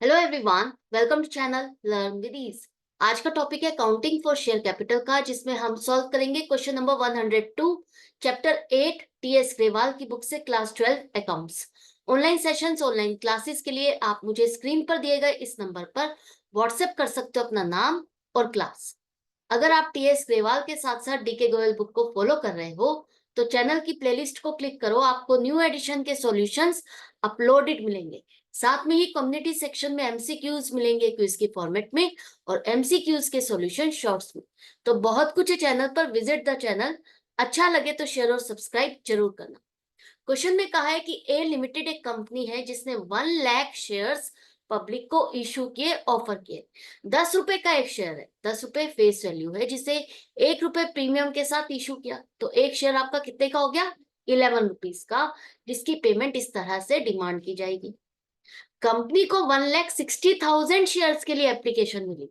Hello everyone, welcome to channel learn with ease. आज का topic है काउंटिंग फॉर शेयर कैपिटल का, जिसमें हम सॉल्व करेंगे question number 102 chapter 8 TS Grewal की बुक से class 12 accounts. Online sessions, online classes के लिए आप मुझे स्क्रीन पर दिए गए इस नंबर पर व्हाट्सएप कर सकते हो अपना नाम और क्लास। अगर आप टीएस ग्रेवाल के साथ साथ डीके गोयल बुक को फॉलो कर रहे हो तो चैनल की प्लेलिस्ट को क्लिक करो, आपको न्यू एडिशन के सॉल्यूशंस अपलोडेड मिलेंगे। साथ में ही कम्युनिटी सेक्शन में एमसीक्यूज मिलेंगे क्विज के फॉर्मेट में और एमसीक्यूज के सॉल्यूशन शॉर्ट्स में। तो बहुत कुछ है चैनल पर, विजिट द चैनल। अच्छा लगे तो शेयर और सब्सक्राइब जरूर करना। क्वेश्चन में कहा है कि ए लिमिटेड एक कंपनी है जिसने 1 लाख शेयर्स पब्लिक को इशू किए, ऑफर किए। 10 रुपए का एक शेयर है, 10 रुपए फेस वैल्यू है, जिसे 1 रुपए प्रीमियम के साथ इशू किया तो एक शेयर आपका कितने का हो गया? 11 रुपीज का, जिसकी पेमेंट इस तरह से डिमांड की जाएगी। कंपनी को 1,60,000 शेयर्स के लिए एप्लीकेशन मिली।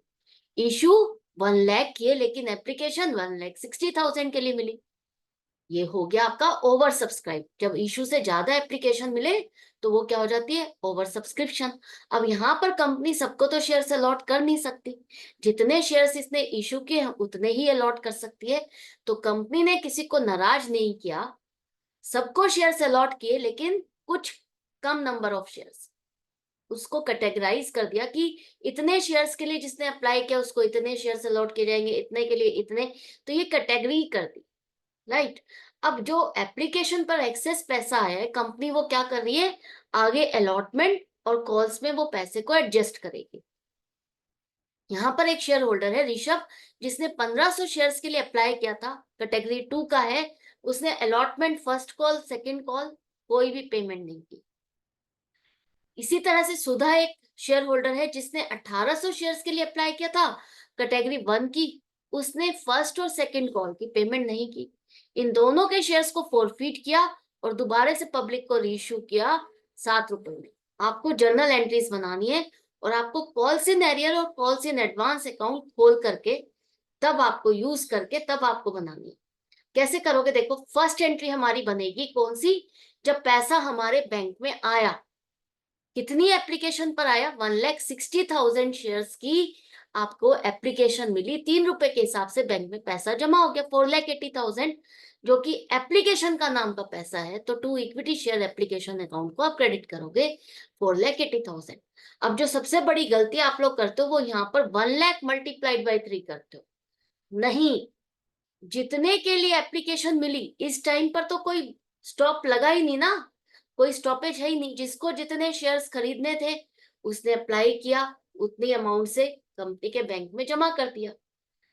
इशू 1 लाख किए लेकिन एप्लीकेशन 1,60,000 के लिए मिली। ये हो गया आपका ओवर सब्सक्राइब। जब इशू से ज्यादा एप्लीकेशन मिले तो वो क्या हो जाती है? Over subscription. अब यहाँ पर कंपनी सबको तो शेयर्स अलॉट कर नहीं सकती, जितने शेयर्स इसने इशू किए उतने ही अलॉट कर सकती है। तो कंपनी ने किसी को नाराज नहीं किया, सबको शेयर्स अलॉट किए, लेकिन कुछ कम नंबर ऑफ शेयर्स उसको कैटेगराइज कर दिया कि इतने शेयर्स के लिए जिसने अप्लाई किया उसको इतने शेयर्स अलॉट किए जाएंगे, इतने के लिए इतने। तो ये कैटेगरी कर दी, राइट। अब जो एप्लीकेशन पर एक्सेस पैसा है, कंपनी वो क्या कर रही है? आगे अलॉटमेंट और कॉल्स में वो पैसे को एडजस्ट करेगी। यहाँ पर एक शेयर होल्डर है ऋषभ, जिसने 1500 शेयर्स के लिए अप्लाई किया था, कैटेगरी 2 का है। उसने allotment, first call, second call, कोई भी पेमेंट नहीं की। इसी तरह से सुधा एक शेयर होल्डर है जिसने 1800 शेयर्स के लिए अप्लाई किया था, कैटेगरी 1 की। उसने फर्स्ट और सेकंड कॉल की पेमेंट नहीं की। इन दोनों के शेयर्स को फोरफीट किया और दोबारा से पब्लिक को रीइश्यू किया 7 रुपए में। आपको जर्नल एंट्रीज बनानी है और आपको कॉल्स इन एरियर और कॉल्स इन एडवांस अकाउंट खोल करके तब आपको यूज करके तब आपको बनानी है। कैसे करोगे? देखो, फर्स्ट एंट्री हमारी बनेगी कौन सी? जब पैसा हमारे बैंक में आया। कितनी एप्लीकेशन पर आया? 1,60,000 शेयर्स की आपको एप्लीकेशन मिली। 3 रुपए के हिसाब से बैंक में पैसा जमा हो गया, 4,80,000, जो कि एप्लीकेशन का नाम का पैसा है। तो to equity share application account को आप क्रेडिट करोगे 4,80,000। अब जो सबसे बड़ी गलती आप लोग करते हो वो यहाँ पर 1 लाख मल्टीप्लाइड बाई 3 करते हो। नहीं, जितने के लिए एप्लीकेशन मिली, इस टाइम पर तो कोई स्टॉप लगा ही नहीं ना, कोई स्टॉपेज है ही नहीं। जिसको जितने शेयर्स खरीदने थे उसने अप्लाई किया, उतनी अमाउंट से कंपनी के बैंक में जमा कर दिया।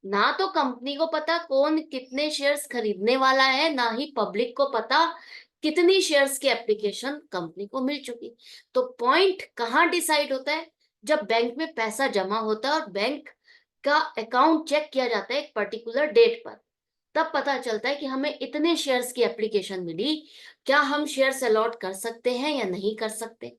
ना तो कंपनी को पता कौन कितने शेयर्स खरीदने वाला है, ना ही पब्लिक को पता कितनी शेयर्स की एप्लीकेशन कंपनी को मिल चुकी। तो पॉइंट कहाँ डिसाइड होता है? जब बैंक में पैसा जमा होता है और बैंक का अकाउंट चेक किया जाता है एक पर्टिकुलर डेट पर, तब पता चलता है कि हमें इतने शेयर्स की एप्लीकेशन मिली, क्या हम शेयर्स अलॉट कर सकते हैं या नहीं कर सकते।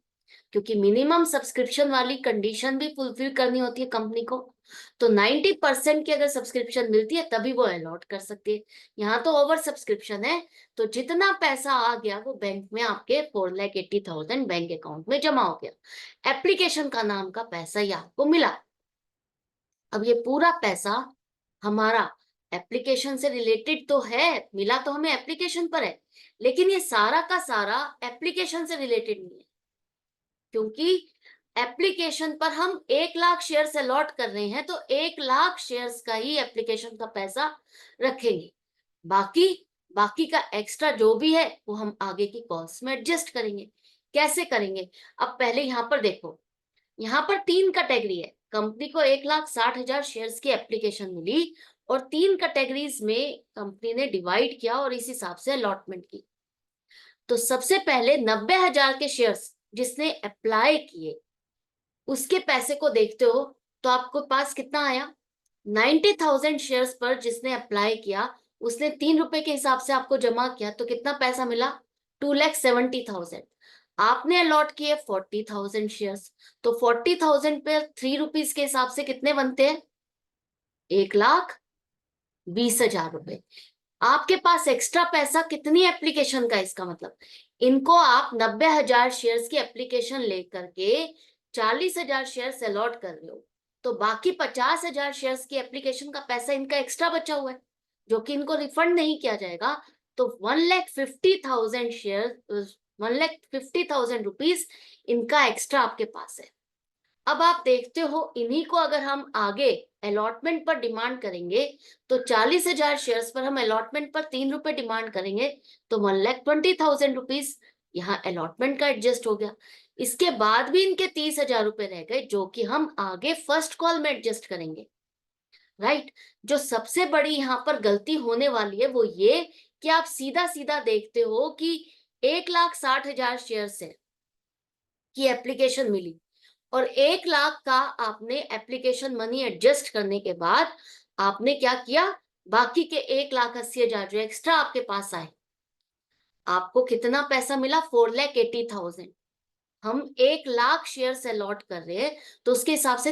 क्योंकि मिनिमम सब्सक्रिप्शन वाली कंडीशन भी फुलफिल करनी होती है कंपनी को। तो 90% की अगर सब्सक्रिप्शन मिलती है तभी वो अलॉट कर सकती है। यहाँ तो ओवर सब्सक्रिप्शन है, तो जितना पैसा आ गया वो बैंक में आपके 4,80,000 बैंक अकाउंट में जमा हो गया। एप्लीकेशन का नाम का पैसा ही आपको मिला। अब ये पूरा पैसा हमारा एप्लीकेशन से रिलेटेड तो है, मिला तो हमें एप्लीकेशन पर है, लेकिन ये सारा का सारा एप्लीकेशन से रिलेटेड नहीं है। क्योंकि एप्लीकेशन पर हम 1 लाख शेयर्स अलॉट कर रहे हैं तो 1 लाख शेयर्स का ही एप्लीकेशन का पैसा रखेंगे। बाकी बाकी का एक्स्ट्रा जो भी है वो हम आगे की कॉल्स में एडजस्ट करेंगे। कैसे करेंगे? अब पहले यहाँ पर देखो, यहाँ पर 3 कैटेगरी है। कंपनी को 1,60,000 शेयर्स की एप्लीकेशन मिली और 3 कैटेगरीज में कंपनी ने डिवाइड किया और इस हिसाब से अलॉटमेंट की। तो सबसे पहले 90,000 के शेयर्स जिसने अप्लाई किए उसके पैसे को देखते हो तो आपको पास कितना आया? 90,000 शेयर्स पर जिसने अप्लाई किया, उसने 3 रुपए के हिसाब से आपको जमा किया, तो कितना पैसा मिला? 2,70,000। आपने अलॉट किए 40,000 शेयर्स, तो 40,000 पे 3 रुपीज के हिसाब से कितने बनते हैं? 1,20,000 रुपए। आपके पास एक्स्ट्रा पैसा कितनी एप्लीकेशन का? इसका मतलब इनको आप 90,000 शेयर्स की एप्लीकेशन लेकर के 40,000 शेयर्स अलॉट कर रहे हो, तो बाकी 50,000 शेयर्स की एप्लीकेशन का पैसा इनका एक्स्ट्रा बचा हुआ है, जो कि इनको रिफंड नहीं किया जाएगा। तो 1,50,000 शेयर, 1,50,000 रुपीज इनका एक्स्ट्रा आपके पास है। अब आप देखते हो, इन्हीं को अगर हम आगे अलॉटमेंट पर डिमांड करेंगे, तो 40,000 शेयर्स पर हम अलॉटमेंट पर 3 रुपए डिमांड करेंगे, तो 1,20,000 रुपीज यहाँ अलॉटमेंट का एडजस्ट हो गया। इसके बाद भी इनके 30,000 रुपए रह गए, जो कि हम आगे फर्स्ट कॉल में एडजस्ट करेंगे, राइट। जो सबसे बड़ी यहाँ पर गलती होने वाली है वो ये कि आप सीधा सीधा देखते हो कि 1,60,000 शेयर से की एप्लीकेशन मिली, और 1 लाख का आपने एप्लीकेशन मनी एडजस्ट करने के बाद आपने क्या किया, बाकी के 1,80,000 जो एक्स्ट्रा आपके पास आए, आपको कितना पैसा मिला, 4,80,000। हम 1 लाख शेयर से अलॉट कर रहे हैं, तो उसके हिसाब से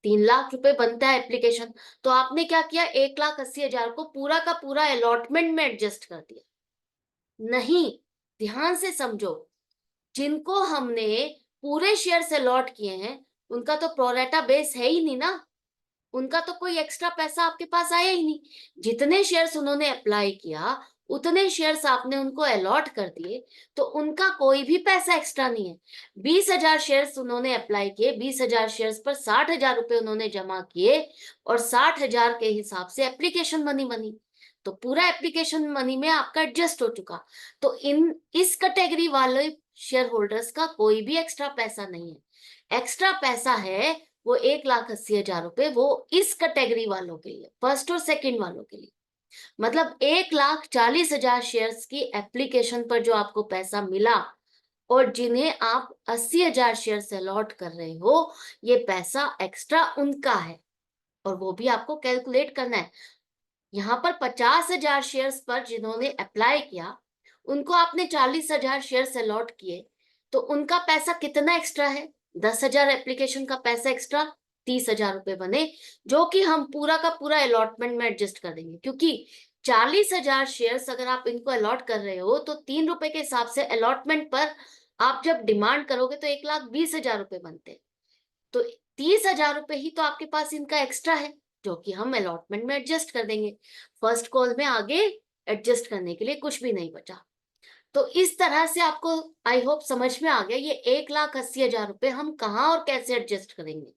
3 लाख रुपए बनता है एप्लीकेशन। तो आपने क्या किया, 1,80,000 को पूरा का पूरा अलॉटमेंट में एडजस्ट कर दिया। नहीं, ध्यान से समझो, जिनको हमने पूरे शेयर से अलॉट किए हैं उनका तो प्रोरेटा बेस है ही नहीं ना, उनका तो कोई एक्स्ट्रा पैसा आपके पास आया ही नहीं। जितने शेयर्स उन्होंने अप्लाई किया उतने शेयर्स आपने उनको अलॉट कर दिए, तो उनका कोई भी पैसा एक्स्ट्रा नहीं है। 20,000 शेयर्स उन्होंने अप्लाई किए, 20,000 शेयर्स पर 60,000 रुपए उन्होंने जमा किए, और 60,000 के हिसाब से एप्लीकेशन मनी बनी, तो पूरा एप्लीकेशन मनी में आपका एडजस्ट हो चुका। तो इस कैटेगरी वाले शेयर होल्डर्स का कोई भी एक्स्ट्रा पैसा नहीं है। एक्स्ट्रा पैसा है वो 1,80,000 रुपए, वो इस कैटेगरी वालों के लिए, फर्स्ट और सेकंड वालों के लिए। मतलब 1,40,000 शेयर्स की एप्लीकेशन पर जो आपको पैसा मिला, और जिन्हें आप 80,000 शेयर से अलॉट कर रहे हो, ये पैसा एक्स्ट्रा उनका है, और वो भी आपको कैलकुलेट करना है। यहाँ पर 50,000 शेयर्स पर जिन्होंने अप्लाई किया, उनको आपने 40,000 शेयर्स अलॉट किए, तो उनका पैसा कितना एक्स्ट्रा है, 10,000 एप्लीकेशन का पैसा एक्स्ट्रा, 30,000 रुपए बने, जो कि हम पूरा का पूरा अलॉटमेंट में एडजस्ट कर देंगे। क्योंकि 40,000 शेयर्स अगर आप इनको अलॉट कर रहे हो, तो 3 रुपए के हिसाब से अलॉटमेंट पर आप जब डिमांड करोगे तो 1,20,000 रुपए बनते हैं। तो 30,000 रुपए ही तो आपके पास इनका एक्स्ट्रा है, जो कि हम अलॉटमेंट में एडजस्ट कर देंगे। फर्स्ट कॉल में आगे एडजस्ट करने के लिए कुछ भी नहीं बचा। तो इस तरह से आपको आई होप समझ में आ गया, ये 1,80,000 रुपए हम कहाँ और कैसे एडजस्ट करेंगे।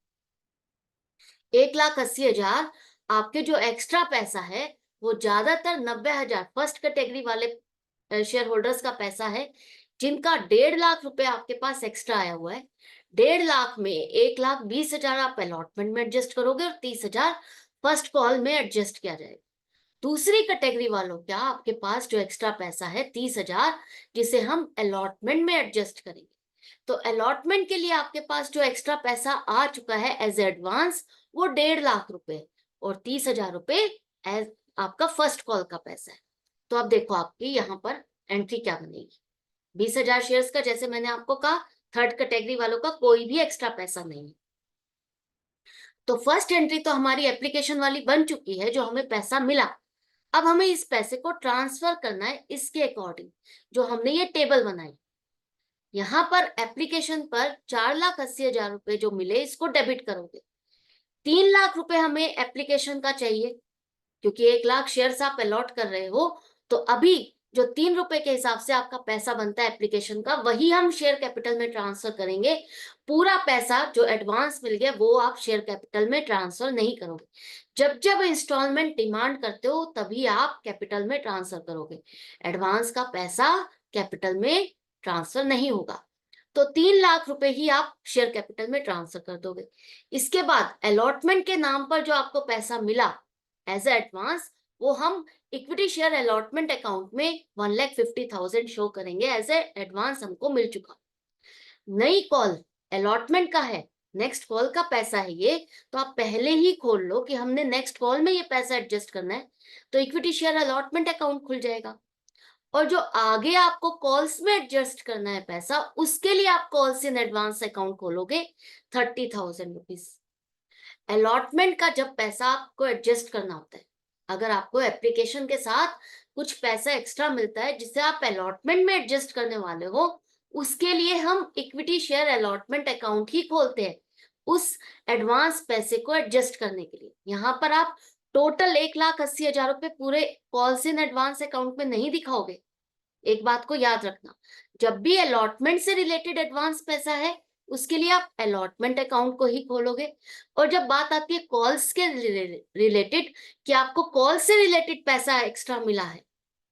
1,80,000 आपके जो एक्स्ट्रा पैसा है, वो ज्यादातर 90,000 फर्स्ट कैटेगरी वाले शेयर होल्डर्स का पैसा है, जिनका 1,50,000 रुपए आपके पास एक्स्ट्रा आया हुआ है। 1,50,000 में 1,20,000 आप अलॉटमेंट में एडजस्ट करोगे, और 30,000 फर्स्ट कॉल में एडजस्ट किया जाएगा। दूसरी कैटेगरी वालों क्या, आपके पास जो एक्स्ट्रा पैसा है 30,000, जिसे हम अलॉटमेंट में एडजस्ट करेंगे। तो अलॉटमेंट के लिए आपके पास जो एक्स्ट्रा पैसा आ चुका है एज एडवांस, वो 1,50,000 रुपए, और 30,000 रुपए एज आपका फर्स्ट कॉल का पैसा है। तो अब देखो आपकी यहाँ पर एंट्री क्या बनेगी। 20,000 शेयर्स का, जैसे मैंने आपको कहा, थर्ड कैटेगरी वालों का कोई भी एक्स्ट्रा पैसा नहीं है। तो फर्स्ट एंट्री तो हमारी एप्लीकेशन वाली बन चुकी है, जो हमें पैसा मिला। अब हमें इस पैसे को ट्रांसफर करना है इसके अकॉर्डिंग, जो हमने ये टेबल बनाई। यहाँ पर एप्लीकेशन पर 4,80,000 रुपए जो मिले, इसको डेबिट करोगे। 3 लाख रुपए हमें एप्लीकेशन का चाहिए, क्योंकि 1 लाख शेयर्स आप अलॉट कर रहे हो। तो अभी जो 3 रुपए के हिसाब से आपका पैसा बनता है एप्लीकेशन का, वही हम शेयर कैपिटल में ट्रांसफर करेंगे। पूरा पैसा जो एडवांस मिल गया वो आप शेयर कैपिटल में ट्रांसफर नहीं करोगे। जब जब इंस्टॉलमेंट डिमांड करते हो तभी आप कैपिटल में ट्रांसफर करोगे। एडवांस का पैसा कैपिटल में ट्रांसफर नहीं होगा। तो 3 लाख रुपए ही आप शेयर कैपिटल में ट्रांसफर कर दोगे। इसके बाद अलॉटमेंट के नाम पर जो आपको पैसा मिला एज एडवांस, वो हम इक्विटी शेयर अलॉटमेंट अकाउंट में 1,50,000 शो करेंगे एज एडवांस, हमको मिल चुका। नई कॉल अलॉटमेंट का है, नेक्स्ट कॉल का पैसा है ये, तो आप पहले ही खोल लो कि हमने नेक्स्ट कॉल में ये पैसा एडजस्ट करना है, तो इक्विटी शेयर अलॉटमेंट अकाउंट खुल जाएगा। और जो आगे आपको कॉल्स में एडजस्ट करना है पैसा, उसके लिए आप कॉल्स इन एडवांस अकाउंट खोलोगे 30,000 रुपीज। अलॉटमेंट का जब पैसा आपको एडजस्ट करना होता है, अगर आपको एप्लीकेशन के साथ कुछ पैसा एक्स्ट्रा मिलता है जिसे आप अलॉटमेंट में एडजस्ट करने वाले हो, उसके लिए हम इक्विटी शेयर अलॉटमेंट अकाउंट ही खोलते हैं, उस एडवांस पैसे को एडजस्ट करने के लिए। यहाँ पर आप टोटल 1,80,000 रुपए पूरे कॉल्स इन एडवांस अकाउंट में नहीं दिखाओगे। एक बात को याद रखना, जब भी अलॉटमेंट से रिलेटेड एडवांस पैसा है उसके लिए आप अलॉटमेंट अकाउंट को ही खोलोगे। और जब बात आती है कॉल्स के रिलेटेड कि आपको कॉल से रिलेटेड पैसा एक्स्ट्रा मिला है,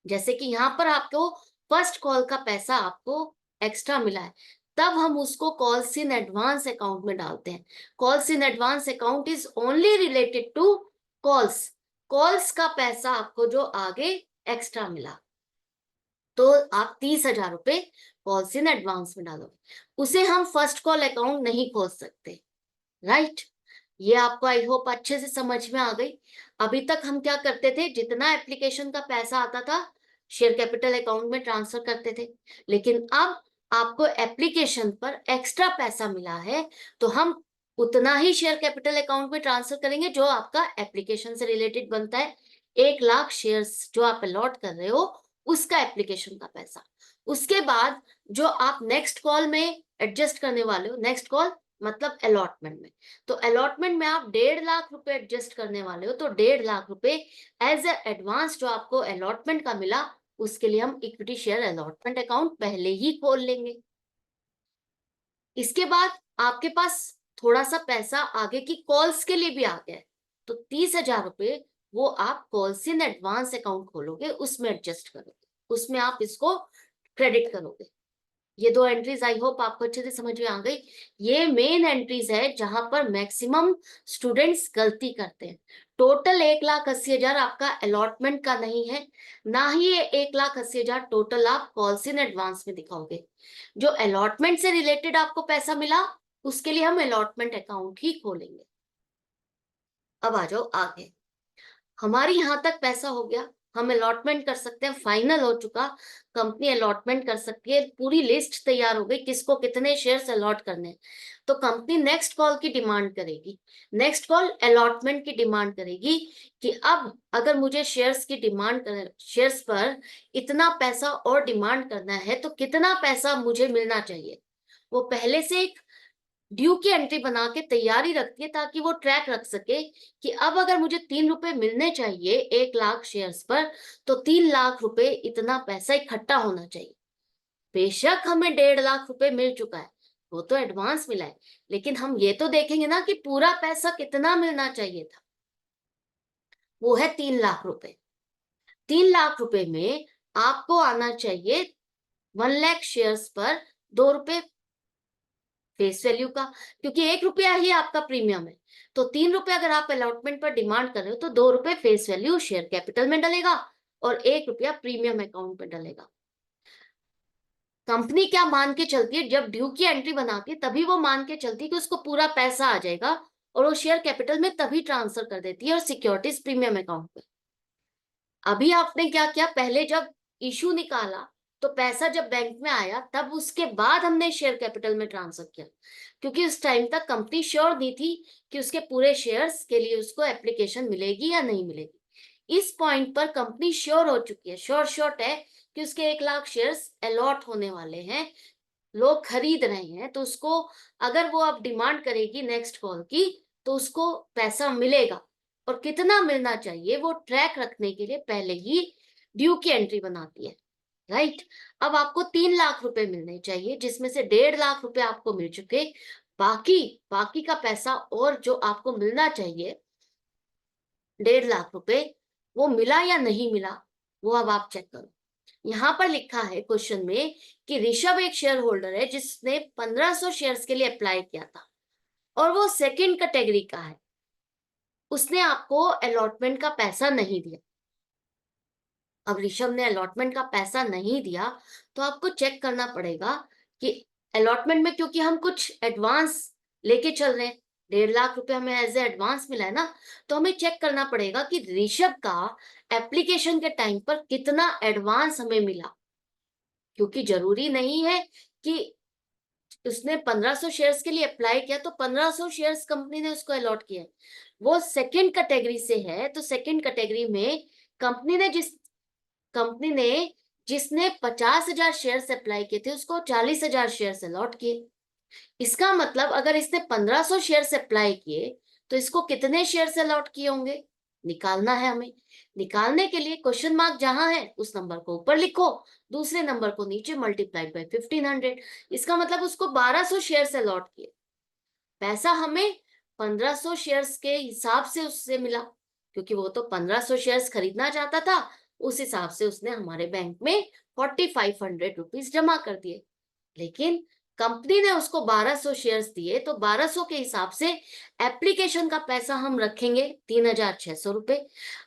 जैसे कि यहाँ पर आपको फर्स्ट कॉल का पैसा आपको एक्स्ट्रा मिला है, तब हम उसको कॉल्स इन एडवांस अकाउंट में डालते हैं। Calls in advance account is only related to calls. Calls का पैसा आपको जो आगे एक्स्ट्रा मिला, तो आप 30,000 रुपए कॉल्स इन एडवांस में डालोगे, उसे हम फर्स्ट कॉल अकाउंट नहीं खोल सकते। राइट, ये आपको आई होप अच्छे से समझ में आ गई। अभी तक हम क्या करते थे, जितना एप्लीकेशन का पैसा आता था शेयर कैपिटल अकाउंट में ट्रांसफर करते थे, लेकिन अब आपको एप्लीकेशन पर एक्स्ट्रा पैसा मिला है तो हम उतना ही शेयर कैपिटल अकाउंट में ट्रांसफर करेंगे जो आपका एप्लीकेशन से रिलेटेड बनता है। 1,00,000 शेयर्स जो आप अलॉट कर रहे हो उसका एप्लीकेशन का पैसा। उसके बाद जो आप नेक्स्ट कॉल में एडजस्ट करने वाले हो, नेक्स्ट कॉल मतलब अलॉटमेंट में, तो अलॉटमेंट में आप 1,50,000 रुपए एडजस्ट करने वाले हो, तो 1,50,000 रुपए एज ए एडवांस जो आपको अलॉटमेंट का मिला उसके लिए हम इक्विटी शेयर अलॉटमेंट अकाउंट पहले ही खोल लेंगे। इसके बाद आपके पास थोड़ा सा पैसा आगे की कॉल्स के लिए भी आ गया है, तो 30,000 रुपए वो आप कॉल्स इन एडवांस अकाउंट खोलोगे, उसमें एडजस्ट करोगे, उसमें आप इसको क्रेडिट करोगे। ये दो एंट्रीज आई होप आपको अच्छे से समझ में आ गई। ये मेन एंट्रीज है जहां पर मैक्सिमम स्टूडेंट्स गलती करते हैं। टोटल 1,80,000 आपका अलॉटमेंट का नहीं है, ना ही ये 1,80,000 टोटल आप कॉल्स इन एडवांस में दिखाओगे। जो अलॉटमेंट से रिलेटेड आपको पैसा मिला उसके लिए हम अलॉटमेंट अकाउंट ही खोलेंगे। अब आ जाओ आगे, हमारी यहां तक पैसा हो गया, हम अलॉटमेंट कर सकते हैं, फाइनल हो चुका, कंपनी अलॉटमेंट कर सकती है, पूरी लिस्ट तैयार हो गई किसको कितने शेयर्स अलॉट करने हैं। तो कंपनी नेक्स्ट कॉल की डिमांड करेगी, नेक्स्ट कॉल अलॉटमेंट की डिमांड करेगी कि अब अगर मुझे शेयर्स की डिमांड शेयर्स पर इतना पैसा और डिमांड करना है तो कितना पैसा मुझे मिलना चाहिए। वो पहले से एक ड्यू की एंट्री बना के तैयारी रखती है ताकि वो ट्रैक रख सके कि अब अगर मुझे 3 रुपए मिलने चाहिए 1,00,000 शेयर्स पर, तो 3,00,000 रुपए इतना पैसा इकट्ठा होना चाहिए। बेशक हमें 1,50,000 रुपए मिल चुका है, वो तो एडवांस मिला है, लेकिन हम ये तो देखेंगे ना कि पूरा पैसा कितना मिलना चाहिए था, वो है 3,00,000 रुपए। 3,00,000 रुपए में आपको आना चाहिए 1,00,000 शेयर्स पर 2 रुपए फेस वैल्यू का, क्योंकि 1 रुपया ही आपका प्रीमियम है। तो 3 रुपए अगर आप अलॉटमेंट पर डिमांड कर रहे हो तो 2 रुपए फेस वैल्यू शेयर कैपिटल में डलेगा और 1 रुपया प्रीमियम अकाउंट में डलेगा। कंपनी क्या मान के चलती है, जब ड्यू की एंट्री बनाती है तभी वो मान के चलती है कि उसको पूरा पैसा आ जाएगा और वो शेयर कैपिटल में तभी ट्रांसफर कर देती है और सिक्योरिटीज प्रीमियम अकाउंट में। अभी आपने क्या किया, पहले जब इशू निकाला तो पैसा जब बैंक में आया तब उसके बाद हमने शेयर कैपिटल में ट्रांसफर किया, क्योंकि उस टाइम तक कंपनी श्योर नहीं थी कि उसके पूरे शेयर्स के लिए उसको एप्लीकेशन मिलेगी या नहीं मिलेगी। इस पॉइंट पर कंपनी श्योर हो चुकी है, श्योर है कि उसके 1,00,000 शेयर्स अलॉट होने वाले हैं, लोग खरीद रहे हैं, तो उसको अगर वो अब डिमांड करेगी नेक्स्ट कॉल की तो उसको पैसा मिलेगा, और कितना मिलना चाहिए वो ट्रैक रखने के लिए पहले ही ड्यू की एंट्री बनाती है। राइट, अब आपको 3,00,000 रुपए मिलने चाहिए, जिसमें से 1,50,000 रुपए आपको मिल चुके, बाकी बाकी का पैसा और जो आपको मिलना चाहिए 1,50,000 रुपए, वो मिला या नहीं मिला वो अब आप चेक करो। यहाँ पर लिखा है क्वेश्चन में कि ऋषभ एक शेयर होल्डर है जिसने 1,500 शेयर्स के लिए अप्लाई किया था और वो सेकंड कैटेगरी का है, उसने आपको अलॉटमेंट का पैसा नहीं दिया। अब ऋषभ ने अलॉटमेंट का पैसा नहीं दिया तो आपको चेक करना पड़ेगा कि अलॉटमेंट में, क्योंकि हम कुछ एडवांस लेके चल रहे हैं, 1,50,000 रुपए हमें एज ए एडवांस मिला है ना, तो हमें चेक करना पड़ेगा कि ऋषभ का एप्लीकेशन के टाइम पर कितना एडवांस हमें मिला, क्योंकि जरूरी नहीं है कि उसने 1,500 शेयर्स के लिए अप्लाई किया तो 1,500 शेयर्स कंपनी ने उसको अलॉट किया। वो सेकंड कैटेगरी से है तो सेकंड कैटेगरी में कंपनी ने जिसने 50,000 शेयर अप्लाई किए थे उसको 40,000 शेयर अलॉट किए। इसका मतलब अगर इसने 1500 शेयर अप्लाई किए तो इसको कितने शेयर अलॉट किए होंगे, निकालना है हमें। निकालने के लिए क्वेश्चन मार्क जहां है उस नंबर को ऊपर लिखो, दूसरे नंबर को नीचे, मल्टीप्लाइड बाय 1500। इसका मतलब उसको 1200 शेयर अलॉट किए। पैसा हमें 1500 शेयर्स के हिसाब से उससे मिला, क्योंकि वो तो 1500 शेयर्स खरीदना चाहता था। उस हिसाब से उसने हमारे बैंक में 4500 रुपीज जमा कर दिए। लेकिन कंपनी ने उसको 1200 शेयर्स दिए, तो 1200 के हिसाब से एप्लीकेशन का पैसा हम रखेंगे 3600 रुपए।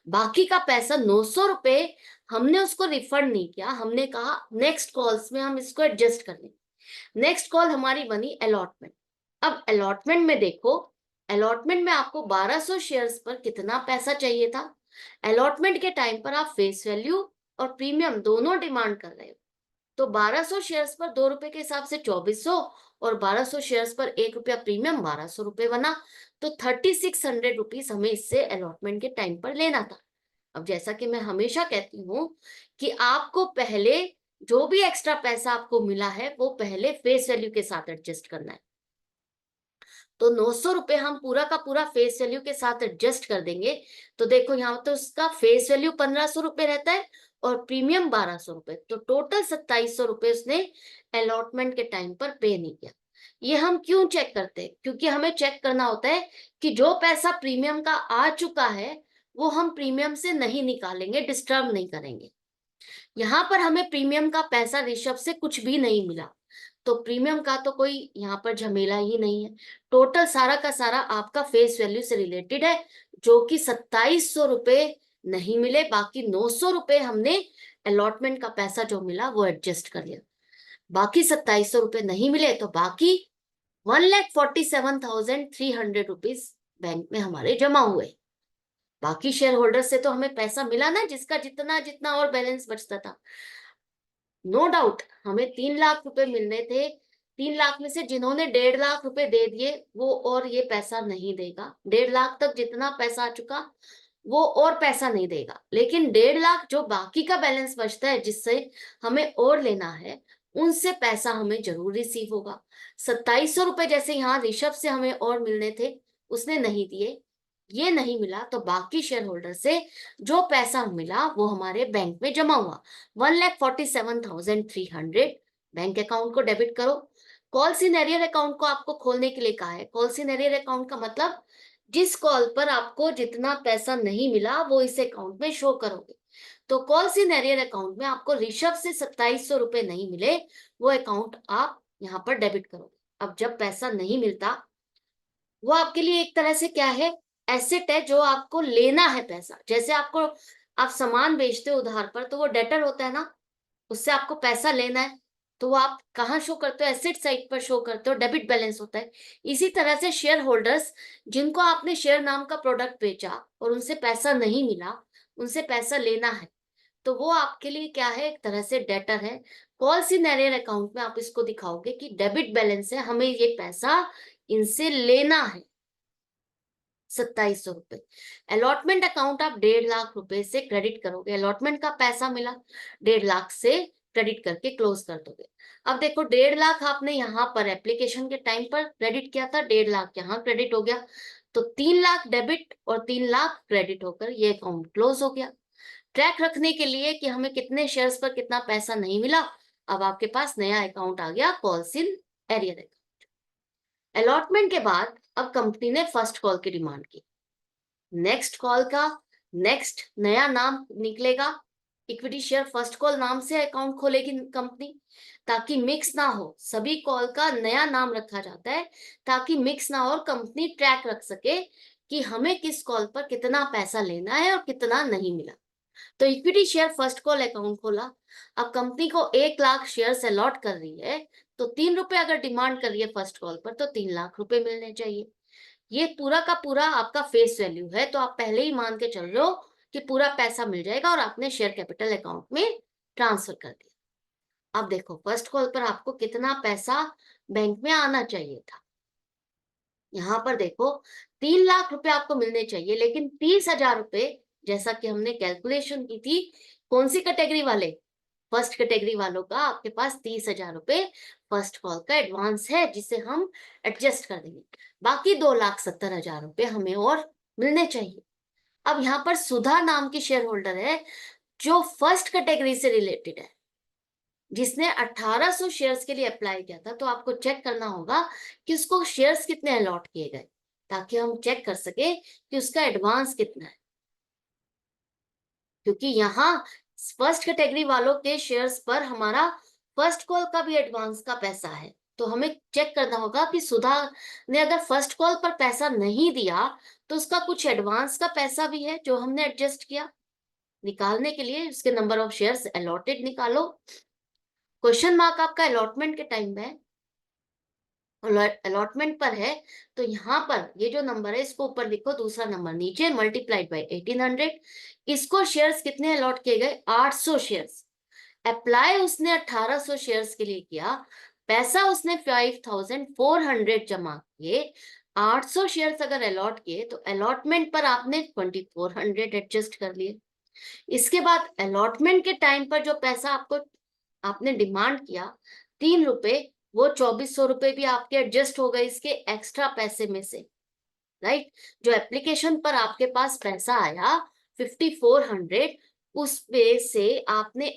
बाकी का पैसा 900 रुपए हमने उसको रिफंड नहीं किया, हमने कहा नेक्स्ट कॉल्स में हम इसको एडजस्ट कर लेंगे। नेक्स्ट कॉल हमारी बनी अलॉटमेंट। अब अलॉटमेंट में देखो, अलॉटमेंट में आपको 1200 शेयर्स पर कितना पैसा चाहिए था। अलॉटमेंट के टाइम पर आप फेस वैल्यू और प्रीमियम दोनों डिमांड कर रहे हो, तो 1200 शेयर्स पर 2 रुपए के हिसाब से 2400 और 1200 शेयर्स पर 1 रुपया प्रीमियम 1200 रुपए बना। तो 3600 रुपीज हमें इससे अलॉटमेंट के टाइम पर लेना था। अब जैसा कि मैं हमेशा कहती हूँ कि आपको पहले जो भी एक्स्ट्रा पैसा आपको मिला है वो पहले फेस वैल्यू के साथ एडजस्ट करना है। तो 900 रुपए हम पूरा का पूरा फेस वैल्यू के साथ एडजस्ट कर देंगे। तो देखो यहाँ तो उसका फेस वैल्यू 1500 रुपए रहता है और प्रीमियम 1200 रुपए, तो टोटल 2700 रुपए उसने अलॉटमेंट के टाइम पर पे नहीं किया। ये हम क्यों चेक करते हैं, क्योंकि हमें चेक करना होता है कि जो पैसा प्रीमियम का आ चुका है वो हम प्रीमियम से नहीं निकालेंगे, डिस्टर्ब नहीं करेंगे। यहाँ पर हमें प्रीमियम का पैसा ऋषभ से कुछ भी नहीं मिला, तो प्रीमियम का तो कोई यहाँ पर झमेला ही नहीं है। टोटल सारा का सारा आपका फेस वैल्यू से रिलेटेड है, जो कि 2700 रुपए नहीं मिले, बाकी 900 रुपए हमने अलॉटमेंट का पैसा जो मिला वो एडजस्ट कर लिया। बाकी 2700 रुपए नहीं मिले, तो बाकी 1,47,300 रुपीज बैंक में हमारे जमा हुए। बाकी शेयर होल्डर से तो हमें पैसा मिला ना, जिसका जितना जितना और बैलेंस बचता था। नो डाउट हमें 3 लाख रुपए मिलने थे। 3 लाख में से जिन्होंने 1.5 लाख रुपए दे दिए वो और ये पैसा नहीं देगा। 1.5 लाख तक जितना पैसा आ चुका वो और पैसा नहीं देगा, लेकिन 1.5 लाख जो बाकी का बैलेंस बचता है जिससे हमें और लेना है, उनसे पैसा हमें जरूर रिसीव होगा। 2700 रुपए जैसे यहाँ ऋषभ से हमें और मिलने थे, उसने नहीं दिए, ये नहीं मिला, तो बाकी शेयर होल्डर से जो पैसा मिला वो हमारे बैंक में जमा हुआ। 1,47,300 बैंक अकाउंट को डेबिट करो। कॉल सिनेरियर अकाउंट को आपको खोलने के लिए कहा है। कॉल सिनेरियर अकाउंट का मतलब जिस कॉल पर आपको जितना पैसा नहीं मिला वो इस अकाउंट में शो करोगे। तो कॉल सिनेरियर अकाउंट में आपको ऋषभ से 2700 रुपए नहीं मिले, वो अकाउंट आप यहाँ पर डेबिट करोगे। अब जब पैसा नहीं मिलता, वो आपके लिए एक तरह से क्या है, एसेट है जो आपको लेना है पैसा। जैसे आपको आप सामान बेचते हो उधार पर, तो वो डेटर होता है ना, उससे आपको पैसा लेना है, तो वो आप कहाँ शो करते हो, एसेट साइड पर शो करते हो, डेबिट बैलेंस होता है। इसी तरह से शेयर होल्डर्स जिनको आपने शेयर नाम का प्रोडक्ट बेचा और उनसे पैसा नहीं मिला, उनसे पैसा लेना है, तो वो आपके लिए क्या है, एक तरह से डेटर है। कॉल सिनेरियर अकाउंट में आप इसको दिखाओगे कि डेबिट बैलेंस है, हमें ये पैसा इनसे लेना है 2700 रुपए। अलॉटमेंट अकाउंट आप 1.5 लाख रुपए से क्रेडिट करोगे, अलॉटमेंट का पैसा मिला, 1.5 लाख से क्रेडिट करके क्लोज कर दोगे। अब देखो 1.5 लाख आपने यहाँ पर एप्लीकेशन के टाइम पर क्रेडिट किया था, 1.5 लाख यहाँ क्रेडिट हो गया, तो 3 लाख डेबिट और 3 लाख क्रेडिट होकर ये अकाउंट क्लोज हो गया। ट्रैक रखने के लिए कि हमें कितने शेयर्स पर कितना पैसा नहीं मिला, अब आपके पास नया अकाउंट आ गया, calls in arrear account. Allotment के बाद अब कंपनी ने फर्स्ट कॉल की डिमांड की। नेक्स्ट कॉल का नेक्स्ट नया नाम निकलेगा, इक्विटी शेयर फर्स्ट कॉल नाम से अकाउंट खोलेगी कंपनी, ताकि मिक्स ना हो। सभी कॉल का नया नाम रखा जाता है ताकि मिक्स ना हो और कंपनी ट्रैक रख सके कि हमें किस कॉल पर कितना पैसा लेना है और कितना नहीं मिला। तो equity share first call account खोला। अब कंपनी को 1 लाख शेयर अलॉट कर रही है, तो 3 रुपए अगर डिमांड कर रही है फर्स्ट कॉल पर, तो 3 लाख रुपए मिलने चाहिए। ये पूरा का पूरा आपका फेस वैल्यू है, तो आप पहले ही मान के चल रहे हो कि पूरा पैसा मिल जाएगा और आपने शेयर कैपिटल अकाउंट में ट्रांसफर कर दिया। अब देखो फर्स्ट कॉल पर आपको कितना पैसा बैंक में आना चाहिए था। यहाँ पर देखो 3 लाख रुपए आपको मिलने चाहिए, लेकिन 30,000 रुपए, जैसा कि हमने कैलकुलेशन की थी, कौन सी कैटेगरी वाले, फर्स्ट कैटेगरी वालों का आपके पास 30,000 रुपए फर्स्ट कॉल का एडवांस है, जिसे हम एडजस्ट कर देंगे। बाकी 2,70,000 रुपए हमें और मिलने चाहिए। अब यहाँ पर सुधा नाम की शेयर होल्डर है जो फर्स्ट कैटेगरी से रिलेटेड है, जिसने 1800 शेयर्स के लिए अप्लाई किया था। तो आपको चेक करना होगा कि उसको शेयर्स कितने अलॉट किए गए, ताकि हम चेक कर सके कि उसका एडवांस कितना है। क्योंकि यहाँ फर्स्ट कैटेगरी वालों के शेयर्स पर हमारा फर्स्ट कॉल का भी एडवांस का पैसा है। तो हमें चेक करना होगा कि सुधा ने अगर फर्स्ट कॉल पर पैसा नहीं दिया तो उसका कुछ एडवांस का पैसा भी है जो हमने एडजस्ट किया। निकालने के लिए उसके नंबर ऑफ शेयर्स अलॉटेड निकालो। क्वेश्चन मार्क आपका अलॉटमेंट के टाइम में है, अलॉटमेंट पर है, तो यहाँ पर ये जो नंबर है इसको ऊपर लिखो, दूसरा नंबर नीचे, मल्टीप्लाइड बाय 1800। इसको शेयर्स कितने अलॉट किए गए? 800 शेयर्स। अप्लाई उसने 1800 शेयर्स के लिए किया, पैसा उसने 5400 जमा किए। 800 शेयर्स अगर अलॉट किए तो अलॉटमेंट पर आपने 2400 एडजस्ट कर लिए। इसके बाद अलॉटमेंट के टाइम पर जो पैसा आपको आपने डिमांड किया 3 रुपए, वो 2400 रुपए भी आपके एडजस्ट हो गए इसके एक्स्ट्रा पैसे में से, राइट। जो एप्लीकेशन पर आपके पास पैसा आया 5400, उस पे से आपने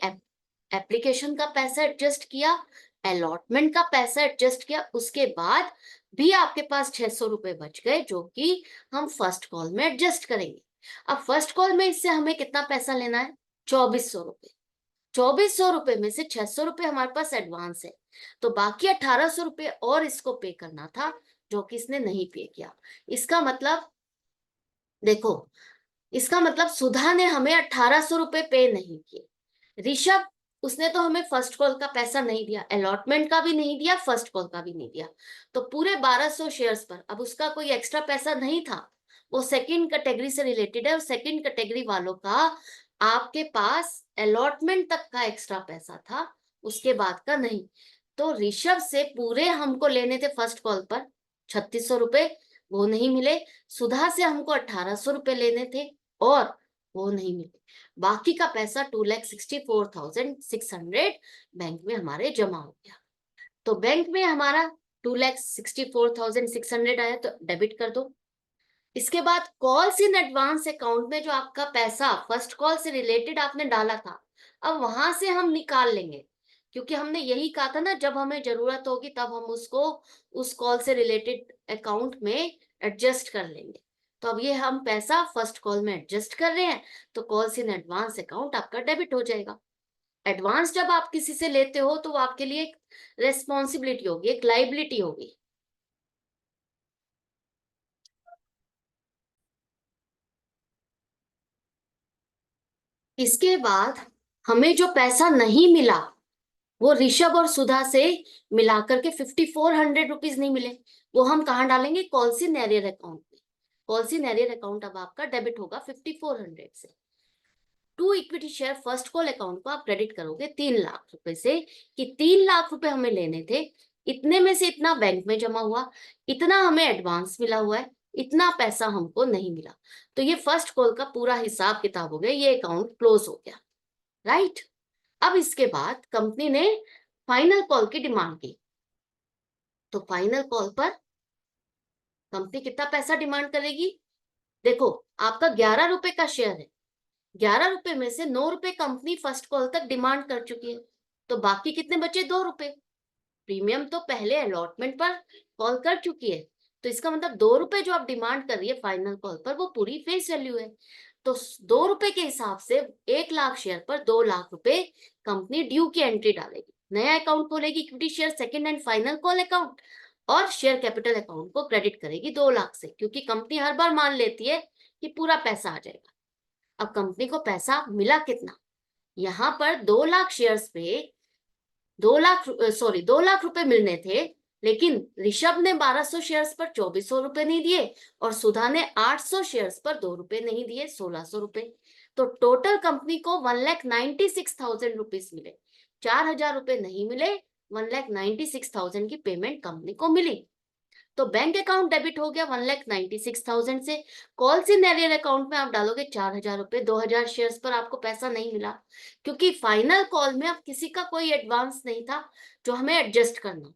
एप्लीकेशन का पैसा एडजस्ट किया, अलॉटमेंट का पैसा एडजस्ट किया, उसके बाद भी आपके पास 600 रुपए बच गए, जो कि हम फर्स्ट कॉल में एडजस्ट करेंगे। अब फर्स्ट कॉल में इससे हमें कितना पैसा लेना है? 2400 रुपए। 2400 रुपए में से 600 रुपए हमारे पास एडवांस है, तो बाकी 1800 रुपए और इसको पे करना था, जो कि इसने नहीं पे किया। इसका मतलब देखो, इसका मतलब सुधा ने हमें 1800 रुपए पे नहीं किए। ऋषभ, उसने तो हमें फर्स्ट कॉल का पैसा नहीं दिया, अलॉटमेंट का भी नहीं दिया, फर्स्ट कॉल का भी नहीं दिया। तो पूरे 1200 शेयर्स पर अब उसका कोई एक्स्ट्रा पैसा नहीं था। वो सेकंड कैटेगरी से रिलेटेड है, और सेकंड कैटेगरी वालों का आपके पास अलॉटमेंट तक का एक्स्ट्रा पैसा था, उसके बाद का नहीं। तो ऋषभ से पूरे हमको लेने थे फर्स्ट कॉल पर 3600 रुपए, वो नहीं मिले। सुधा से हमको 1800 रुपए लेने थे और वो नहीं मिले। बाकी का पैसा 2,64,600 बैंक में हमारे जमा हो गया। तो बैंक में हमारा 2,64,600 आया, तो डेबिट कर दो। इसके बाद कॉल्स इन एडवांस अकाउंट में जो आपका पैसा फर्स्ट कॉल से रिलेटेड आपने डाला था, अब वहां से हम निकाल लेंगे, क्योंकि हमने यही कहा था ना, जब हमें जरूरत होगी तब हम उसको उस कॉल से रिलेटेड अकाउंट में एडजस्ट कर लेंगे। तो अब ये हम पैसा फर्स्ट कॉल में एडजस्ट कर रहे हैं, तो कॉल्स इन एडवांस अकाउंट आपका डेबिट हो जाएगा। एडवांस जब आप किसी से लेते हो तो वो आपके लिए एक रेस्पॉन्सिबिलिटी होगी, एक लाइबिलिटी होगी। इसके बाद हमें जो पैसा नहीं मिला वो ऋषभ और सुधा से मिलाकर के 5400 रुपीज नहीं मिले, वो हम कहाँ डालेंगे? कॉल्सिन एरियर अकाउंट में। कॉल्सिन एरियर अकाउंट अब आपका डेबिट होगा 5400 से। To equity share first call account को आप क्रेडिट करोगे 3 लाख रुपए से, कि 3 लाख रुपए हमें लेने थे, इतने में से इतना बैंक में जमा हुआ, इतना हमें एडवांस मिला हुआ है, इतना पैसा हमको नहीं मिला। तो ये फर्स्ट कॉल का पूरा हिसाब किताब हो गया, ये अकाउंट क्लोज हो गया, राइट। अब इसके बाद कंपनी ने फाइनल कॉल की डिमांड की, तो फाइनल कॉल पर कंपनी कितना पैसा डिमांड करेगी? देखो, आपका 11 रुपए का शेयर है, 11 रुपए में से 9 रुपए कंपनी फर्स्ट कॉल तक डिमांड कर चुकी है, तो बाकी कितने बचे? 2 रुपए। प्रीमियम तो पहले अलॉटमेंट पर कॉल कर चुकी है, तो इसका मतलब 2 रुपए जो आप डिमांड कर रही है फाइनल कॉल पर, वो पूरी फेस वैल्यू है। तो 2 रुपए के हिसाब से 1 लाख शेयर पर 2 लाख रुपए कंपनी ड्यू की एंट्री डालेगी, नया अकाउंट खोलेगी, equity share second and final call account, और शेयर कैपिटल अकाउंट को क्रेडिट करेगी 2 लाख से, क्योंकि कंपनी हर बार मान लेती है कि पूरा पैसा आ जाएगा। अब कंपनी को पैसा मिला कितना? यहाँ पर 2 लाख शेयर्स पे 2 लाख रुपए मिलने थे, लेकिन ऋषभ ने 1200 शेयर्स पर 2400 रुपए नहीं दिए, और सुधा ने 800 शेयर्स पर 2 रुपए नहीं दिए, 1600 रुपए। तो टोटल कंपनी को 1,96,000 रुपीज मिले, 4,000 रुपए नहीं मिले, 1,96,000 की पेमेंट कंपनी को मिली। तो बैंक अकाउंट डेबिट हो गया 1,96,000 से। कॉल सिनेरियर अकाउंट में आप डालोगे 4,000 रुपए। 2,000 शेयर्स पर आपको पैसा नहीं मिला, क्योंकि फाइनल कॉल में अब किसी का कोई एडवांस नहीं था जो हमें एडजस्ट करना।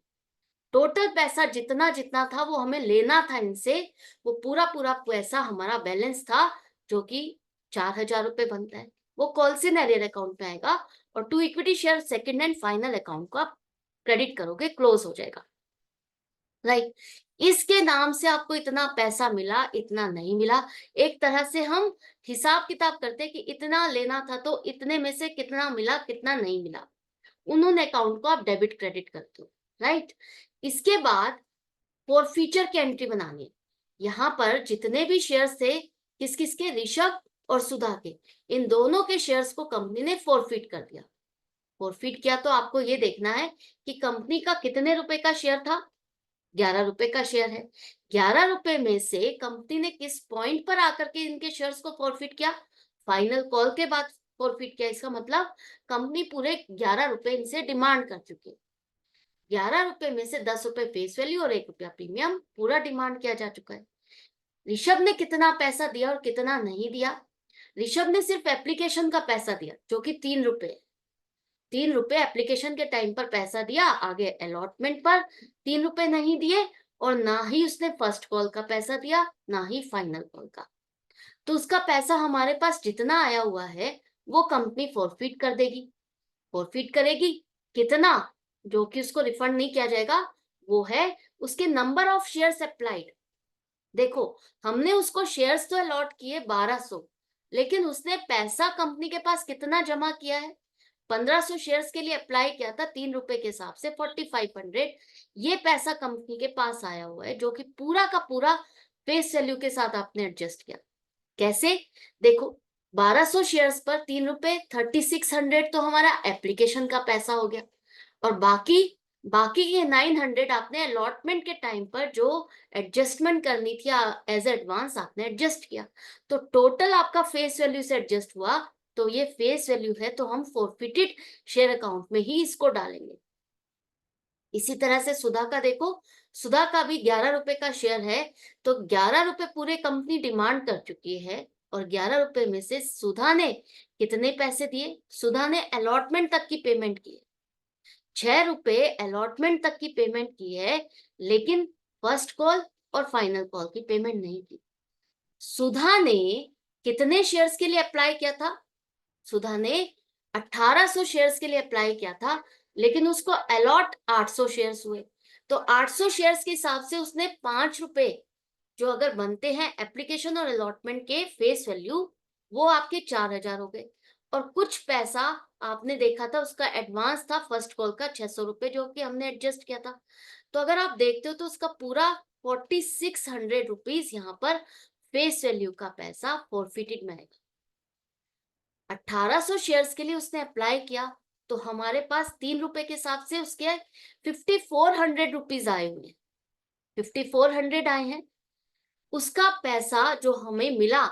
टोटल पैसा जितना जितना था वो हमें लेना था इनसे, वो पूरा पूरा पैसा हमारा बैलेंस था, जो कि 4,000 रुपए बनता है, वो कॉल सिनेरियर अकाउंट में आएगा। और to equity share second and final account को आप क्रेडिट करोगे, क्लोज हो जाएगा, राइट। इसके नाम से आपको इतना पैसा मिला, इतना नहीं मिला। एक तरह से हम हिसाब किताब करते कि इतना लेना था तो इतने में से कितना मिला, कितना नहीं मिला, उन्होंने अकाउंट को आप डेबिट क्रेडिट करते हो, राइट। इसके बाद फॉरफीचर की एंट्री बनानी है। यहाँ पर जितने भी शेयर्स थे, किस किस के, ऋषभ और सुधा के, इन दोनों के शेयर्स को कंपनी ने फॉरफिट कर दिया। फॉरफिट किया तो आपको ये देखना है कि कंपनी का कितने रुपए का शेयर था, 11 रुपए का शेयर है। 11 रुपए में से कंपनी ने किस पॉइंट पर आकर के इनके शेयर्स को फॉरफिट किया, फाइनल कॉल के बाद फॉरफिट किया। इसका मतलब कंपनी पूरे 11 रुपए इनसे डिमांड कर चुकी है। 11 रुपए में से 10 रुपए फेस वैल्यू और 1 रुपया प्रीमियम पूरा डिमांड किया जा चुका है। ऋषभ ने कितना पैसा दिया और कितना नहीं दिया, ऋषभ ने सिर्फ एप्लीकेशन का पैसा दिया जो कि 3 रुपए। 3 रुपए एप्लीकेशन के टाइम पर पैसा दिया, आगे अलॉटमेंट पर 3 रुपए नहीं दिए, और ना ही उसने फर्स्ट कॉल का पैसा दिया, ना ही फाइनल कॉल का। तो उसका पैसा हमारे पास जितना आया हुआ है वो कंपनी फॉरफिट कर देगी। फॉरफिट करेगी कितना, जो कि उसको रिफंड नहीं किया जाएगा, वो है उसके नंबर ऑफ शेयर्स अप्लाइड। देखो, हमने उसको शेयर्स तो अलॉट किए 1200, लेकिन उसने पैसा कंपनी के पास कितना जमा किया है, 1500 शेयर्स के लिए अप्लाई किया था 3 रुपए के हिसाब से 4500। ये पैसा कंपनी के पास आया हुआ है, जो कि पूरा का पूरा फेस वैल्यू के साथ आपने एडजस्ट किया। कैसे, देखो, 1200 शेयर्स पर 3 रुपए, 3600 तो हमारा एप्लीकेशन का पैसा हो गया, और बाकी बाकी के 900 आपने अलॉटमेंट के टाइम पर जो एडजस्टमेंट करनी थी एज एडवांस, आपने एडजस्ट किया। तो टोटल आपका फेस वैल्यू से एडजस्ट हुआ, तो ये फेस वैल्यू है, तो हम फॉरफिटेड शेयर अकाउंट में ही इसको डालेंगे। इसी तरह से सुधा का देखो, सुधा का भी 11 रुपए का शेयर है, तो 11 रुपए पूरे कंपनी डिमांड कर चुकी है, और 11 रुपए में से सुधा ने कितने पैसे दिए, सुधा ने अलॉटमेंट तक की पेमेंट की है। 6 रुपए अलॉटमेंट तक की पेमेंट की है, लेकिन फर्स्ट कॉल और फाइनल कॉल की पेमेंट नहीं की। सुधा ने कितने शेयर्स के लिए अप्लाई किया था, सुधा ने 1800 शेयर्स के लिए अप्लाई किया था, लेकिन उसको अलॉट 800 शेयर्स हुए। तो 800 शेयर्स के हिसाब से उसने 5 रुपए जो अगर बनते हैं एप्लीकेशन और अलॉटमेंट के फेस वैल्यू, वो आपके 4,000 हो गए। और कुछ पैसा आपने देखा था उसका एडवांस था फर्स्ट कॉल का 600 रुपए, जो कि हमने एडजस्ट किया था। तो अगर आप देखते हो तो उसका पूरा 4600 रुपीज यहाँ पर फेस वैल्यू का पैसा फॉरफिटेड में आएगा। 1800 शेयर्स के लिए उसने अप्लाई किया, तो हमारे पास 3 रुपए के हिसाब से उसके 5400 रुपीज आए हुए हैं, 5400 आए हैं। उसका पैसा जो हमें मिला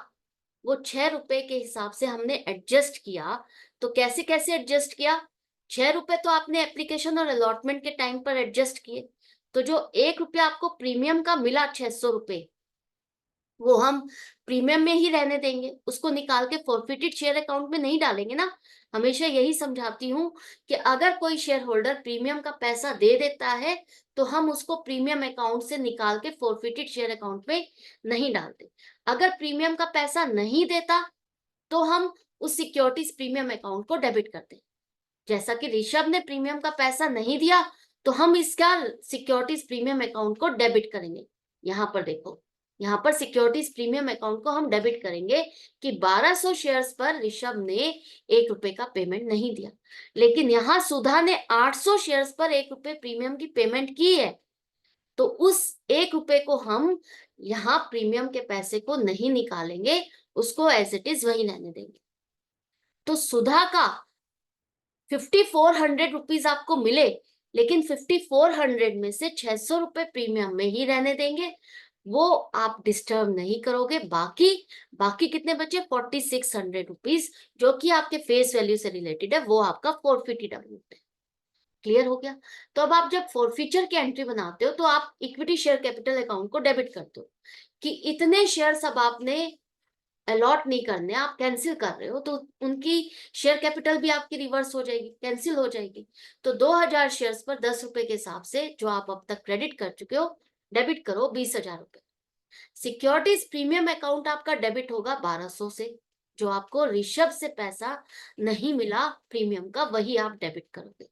वो 6 रुपए के हिसाब से हमने एडजस्ट किया। तो कैसे कैसे एडजस्ट किया, 6 रुपए तो आपने एप्लीकेशन और अलॉटमेंट के टाइम पर एडजस्ट किए, तो जो 1 रुपया आपको प्रीमियम का मिला 600 रुपए, वो हम प्रीमियम में ही रहने देंगे, उसको निकाल के फॉरफिटेड शेयर अकाउंट में नहीं डालेंगे ना। हमेशा यही समझाती हूँ कि अगर कोई शेयर होल्डर प्रीमियम का पैसा दे देता है, तो हम उसको प्रीमियम अकाउंट से निकाल के फॉरफिटेड शेयर अकाउंट में नहीं डालते। अगर प्रीमियम का पैसा नहीं देता, तो हम उस सिक्योरिटीज प्रीमियम अकाउंट को डेबिट करते हैं। जैसा कि ऋषभ ने प्रीमियम का पैसा नहीं दिया, तो हम इसका सिक्योरिटीज प्रीमियम अकाउंट को डेबिट करेंगे। यहाँ पर देखो, यहाँ पर सिक्योरिटीज प्रीमियम अकाउंट को हम डेबिट करेंगे कि 1200 शेयर्स पर ऋषभ ने 1 रुपए का पेमेंट नहीं दिया, लेकिन यहाँ सुधा ने 800 शेयर्स पर 1 रुपए प्रीमियम की पेमेंट की है। तो उस 1 रुपए को हम यहाँ प्रीमियम के पैसे को नहीं निकालेंगे, उसको एज इट इज वही रहने देंगे। तो सुधा का 5400 रुपीज आपको मिले, लेकिन 5400 में से 600 रुपए प्रीमियम में ही रहने देंगे, वो आप डिस्टर्ब नहीं करोगे। बाकी बाकी कितने बचे, 4600 रुपीज, जो कि आपके फेस वैल्यू से रिलेटेड है, वो आपका फॉरफिटेड अमाउंट है। क्लियर हो गया। तो अब आप जब फॉरफीचर की एंट्री बनाते हो तो आप इक्विटी शेयर कैपिटल अकाउंट को डेबिट करते हो कि इतने शेयर्स अब आपने अलॉट नहीं करने, आप कैंसिल कर रहे हो, तो उनकी शेयर कैपिटल भी आपकी रिवर्स हो जाएगी, कैंसिल हो जाएगी। तो 2000 शेयर्स पर 10 रुपए के हिसाब से जो आप अब तक क्रेडिट कर चुके हो, डेबिट करो 20,000 रुपए। सिक्योरिटीज प्रीमियम अकाउंट आपका डेबिट होगा 1200 से, जो आपको ऋषभ से पैसा नहीं मिला प्रीमियम का, वही आप डेबिट करोगे।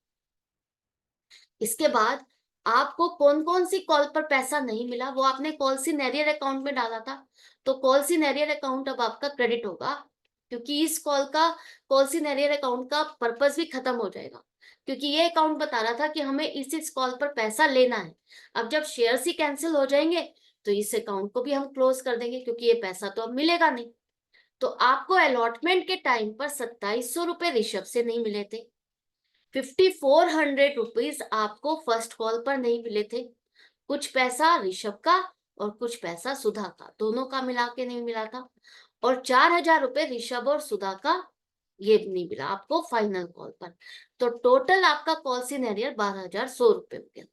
इसके बाद आपको कौन कौन सी कॉल पर पैसा नहीं मिला, वो आपने कॉल सी एरियर अकाउंट में डाला था, तो कॉल सी एरियर अकाउंट अब आपका क्रेडिट होगा, क्योंकि इस कॉल सी एरियर अकाउंट का पर्पस भी खत्म हो जाएगा, क्योंकि ये अकाउंट बता रहा था कि हमें इस कॉल पर पैसा लेना है। अब जब शेयर्स ही कैंसिल हो जाएंगे तो इस अकाउंट को भी हम क्लोज कर देंगे, क्योंकि ये पैसा तो अब मिलेगा नहीं। तो आपको अलॉटमेंट के टाइम पर 2700 रुपए ऋषभ से नहीं मिले थे, 5400 रुपीज आपको फर्स्ट कॉल पर नहीं मिले थे, कुछ पैसा ऋषभ का और कुछ पैसा सुधा का, दोनों का मिला के नहीं मिला था, और 4000 रुपए ऋषभ और सुधा का ये नहीं मिला आपको फाइनल कॉल पर। तो टोटल आपका कॉल सिनेरियर 12,100 रुपए हो गया।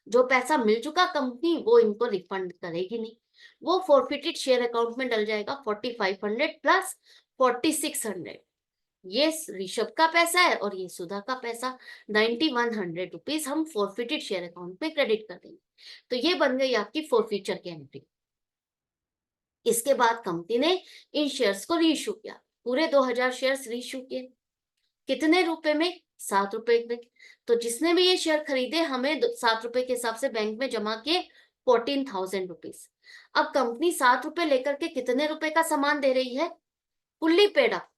जो पैसा मिल चुका कंपनी वो इनको रिफंड करेगी नहीं, वो फॉरफिटेड शेयर अकाउंट में डल जाएगा 4500 प्लस 4600। ये ऋषभ का पैसा है और ये सुधा का पैसा, 9100 रुपीज हम फॉरफिटेड शेयर अकाउंट में क्रेडिट कर देंगे। तो ये बन गई आपकी फॉरफीचर की एंट्री। इसके बाद कंपनी ने इन शेयर्स को रीइश्यू किया, पूरे 2000 शेयर्स रीइश्यू किए। कितने रुपए में? 7 रुपए में। तो जिसने भी ये शेयर खरीदे हमें 7 रुपए के हिसाब से बैंक में जमा किए 14,000 रुपीज। अब कंपनी 7 रुपए लेकर के कितने रुपए का सामान दे रही है? Fully paid up,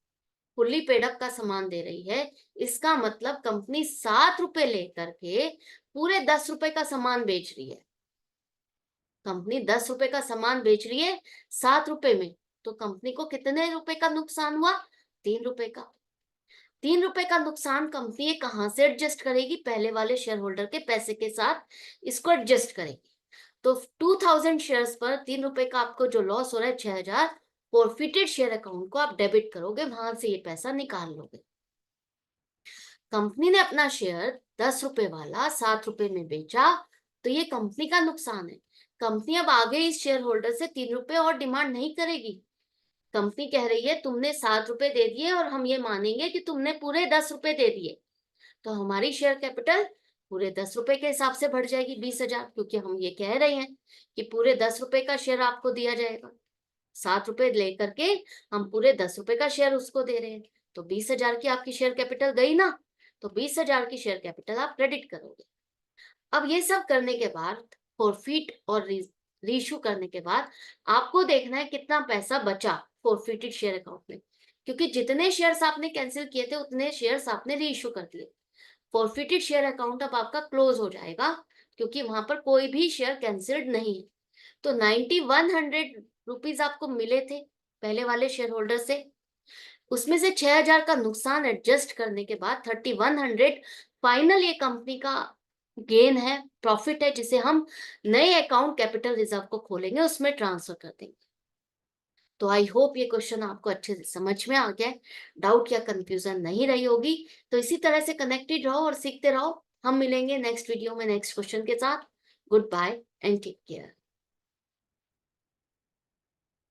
fully paid up का सामान दे रही है। इसका मतलब कंपनी 7 रुपए लेकर के पूरे 10 रुपए का सामान बेच रही है। कंपनी 10 रुपए का सामान बेच रही है 7 रुपए में, तो कंपनी को कितने रुपए का नुकसान हुआ? 3 रुपए का। 3 रुपए का नुकसान कंपनी कहां से एडजस्ट करेगी? पहले वाले शेयर होल्डर के पैसे के साथ इसको एडजस्ट करेगी। तो 2000 शेयर्स पर 3 रुपए का आपको जो लॉस हो रहा है 6000, फॉरफिटेड शेयर अकाउंट को आप डेबिट करोगे, वहां से ये पैसा निकाल लोगे। कंपनी ने अपना शेयर 10 रुपए वाला 7 रुपए में बेचा, तो ये कंपनी का नुकसान है। कंपनी अब आगे इस शेयर होल्डर से 3 रुपए और डिमांड नहीं करेगी। कंपनी कह रही है तुमने 7 रुपए दे दिए और हम ये मानेंगे कि तुमने पूरे 10 रुपए दे दिए, तो हमारी शेयर कैपिटल पूरे 10 रुपए के हिसाब से बढ़ जाएगी 20,000, क्योंकि हम ये कह रहे हैं कि पूरे 10 रुपए का शेयर आपको दिया जाएगा। 7 रुपए लेकर के हम पूरे 10 रुपए का शेयर उसको दे रहे हैं, तो 20,000 की आपकी शेयर कैपिटल गई ना, तो 20,000 की शेयर कैपिटल आप क्रेडिट करोगे। अब ये सब करने के बाद फॉरफिट और रीइश्यू करने के बाद आपको देखना है कितना पैसा बचा फॉरफिटेड शेयर अकाउंट में, क्योंकि जितने शेयर्स आपने कैंसिल किए थे उतने शेयर्स आपने रीइश्यू कर दिए। फॉरफिटेड शेयर अकाउंट अब आपका क्लोज हो जाएगा, क्योंकि वहां पर कोई भी शेयर कैंसिल्ड नहीं है। तो 9100 रुपीज आपको मिले थे पहले वाले शेयर होल्डर से, उसमें से 6000 का नुकसान एडजस्ट करने के बाद 3100 फाइनल ये कंपनी का गेन है, प्रॉफिट है, जिसे हम नए अकाउंट कैपिटल रिजर्व को खोलेंगे उसमें ट्रांसफर कर देंगे। तो आई होप ये क्वेश्चन आपको अच्छे से समझ में आ गया है, डाउट या कंफ्यूजन नहीं रही होगी। तो इसी तरह से कनेक्टेड रहो और सीखते रहो। हम मिलेंगे नेक्स्ट वीडियो में नेक्स्ट क्वेश्चन के साथ। Goodbye and take care.